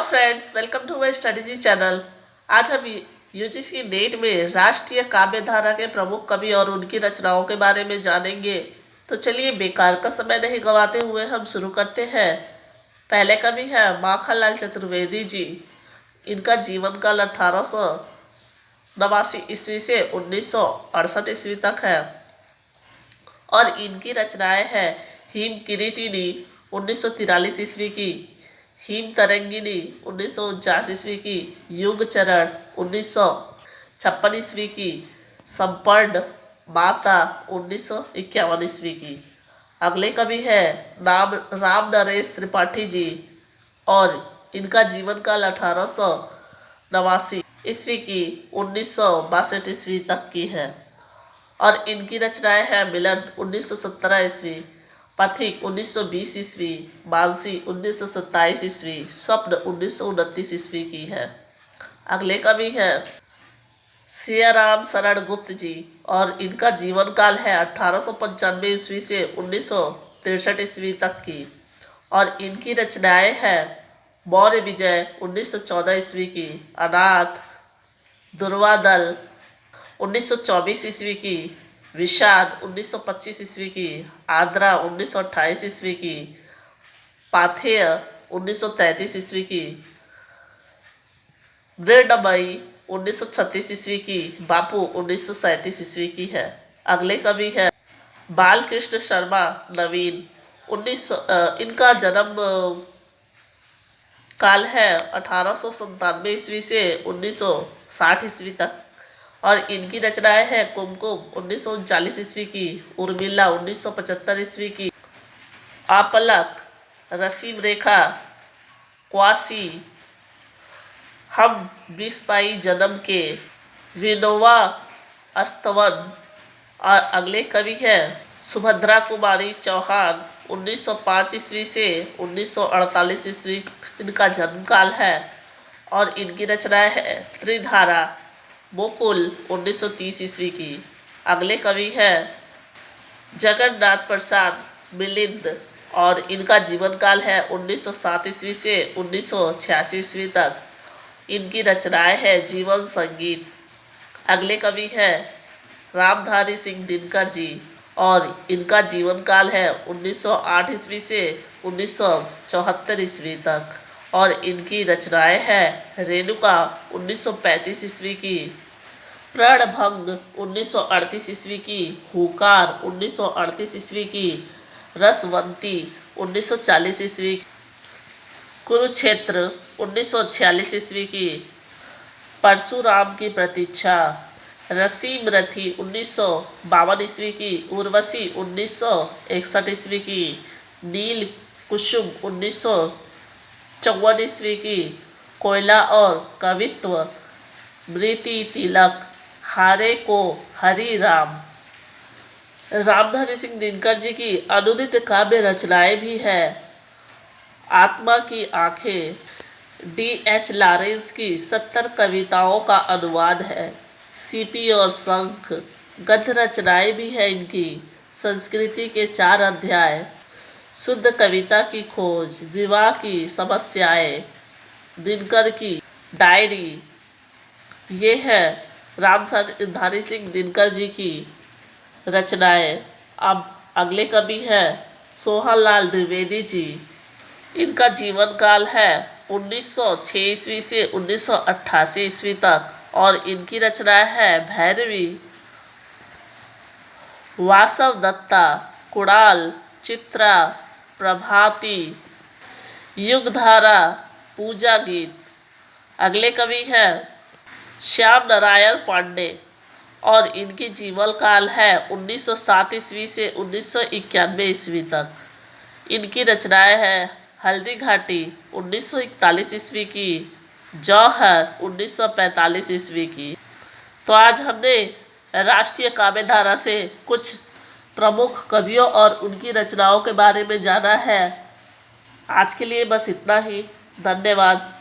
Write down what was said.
Friends, welcome to my strategy channel. आज हम UGC net में राष्ट्रीय काव्य धारा के प्रमुख कवि और उनकी रचनाओं के बारे में जानेंगे। तो चलिए बेकार का समय नहीं गंवाते हुए हम शुरू करते हैं। पहले कवि है माखनलाल चतुर्वेदी जी। इनका जीवन काल 1889 ईस्वी से 1968 ईस्वी तक है और इनकी रचनाएं हैं हिम किरीटिनी 1943 ईस्वी की, हिम तरंगिनी 1949 ईस्वी की, युग चरण 1956 ईस्वी की, संपर्ण माता 1951 ईस्वी की। अगले कवि है राम नरेश त्रिपाठी जी और इनका जीवन काल 1889 ईस्वी की 1962 ईस्वी तक की है और इनकी रचनाएं हैं मिलन 1917 ईस्वी, पथिक 1920 ईस्वी, मानसी 1927 ईस्वी, स्वप्न 1929 ईस्वी की है। अगले कवि है सियाराम शरण गुप्त जी और इनका जीवन काल है 1895 ईस्वी से 1963 ईस्वी तक की और इनकी रचनाएं हैं मौर्य विजय 1914 ईस्वी की, अनाथ, दुर्वादल 1924 ईस्वी की, विषाद 1925 ईस्वी की, आद्रा 1928 ईस्वी की, पाथेय 1933 ईस्वी की, मृडमयी 1936 ईस्वी की, बापू 1937 ईस्वी की है। अगले कवि है बालकृष्ण शर्मा नवीन। इनका जन्म काल है 1897 ईस्वी से 1960 ईस्वी तक और इनकी रचनाएं हैं कुमकुम 1939 ईस्वी की, उर्मिला 1975 ईस्वी की, आपलक, रसीम रेखा, क्वासी, हम बिस्पाई जन्म के, विनोवा अस्तवन। और अगले कवि है सुभद्रा कुमारी चौहान 1905 ईस्वी से 1948 ईस्वी इनका जन्मकाल है और इनकी रचनाएं है त्रिधारा, मुकुल 1930 ईस्वी की। अगले कवि है जगन्नाथ प्रसाद मिलिंद और इनका जीवन काल है 1907 ईस्वी से 1986 ईस्वी तक। इनकी रचनाएं है जीवन संगीत। अगले कवि है रामधारी सिंह दिनकर जी और इनका जीवन काल है 1908 ईस्वी से 1974 ईस्वी तक और इनकी रचनाएं हैं रेणुका 1935 ईस्वी की, प्रणभंग 1938 ईस्वी की, हुकार 1938 ईस्वी की, रसवंती 1940 ईस्वी, कुरुक्षेत्र 1946 ईस्वी की, परशुराम की प्रतीक्षा, रसीम रथी 1952 ईस्वी की, उर्वशी 1961 ईस्वी की, नील कुसुम 1954 ईस्वी की, कोयला और कवित्व, मृति तिलक, हारे को हरि राम। रामधारी सिंह दिनकर जी की अनुदित काव्य रचनाएं भी है आत्मा की आंखें, D.H. लॉरेंस की 70 कविताओं का अनुवाद है, सीपी और शंख, गद्य रचनाएं भी है इनकी, संस्कृति के 4 अध्याय, शुद्ध कविता की खोज, विवाह की समस्याएं, दिनकर की डायरी। ये है रामधारी सिंह दिनकर जी की रचनाएं। अब अगले कवि है सोहनलाल द्विवेदी जी। इनका जीवन काल है 1906 ईस्वी से 1988 ईस्वी तक और इनकी रचनाएं है भैरवी, वासव दत्ता, कुणाल, चित्रा, प्रभाती, युगधारा, पूजा गीत। अगले कवि है श्याम नारायण पांडे और इनकी जीवन काल है 1907 ईस्वी से 1991 ईस्वी तक। इनकी रचनाएं हैं हल्दी घाटी 1941 ईस्वी की, जौहर 1945 ईस्वी की। तो आज हमने राष्ट्रीय काव्य धारा से कुछ प्रमुख कवियों और उनकी रचनाओं के बारे में जाना है। आज के लिए बस इतना ही। धन्यवाद।